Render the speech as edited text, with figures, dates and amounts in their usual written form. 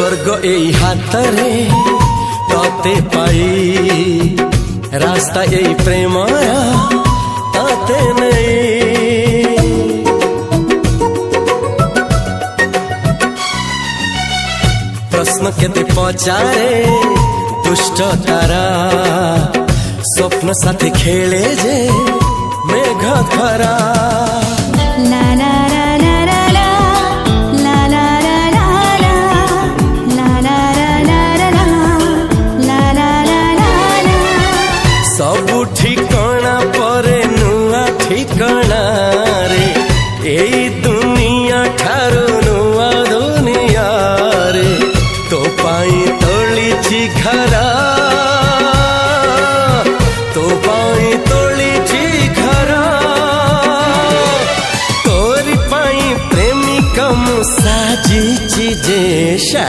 स्वर्ग एई हातरे तते पाई रास्ता एई प्रेमया तते नहीं। प्रश्न केते पचारे दुष्ट तारा स्वप्न साथी खेले जे मेघ खरा। ला ला ला ला ला ला ला ला ला ला ला ला ला ला। सबु ठिकाना परे नुआ ठिकाना रे एई दुनिया ठारू नुआ दुनिया रे। तो पाई तोलिछि घरा तो पाई तोलिछि घरा तोरी पाई प्रेमिका मु साजिछि जे।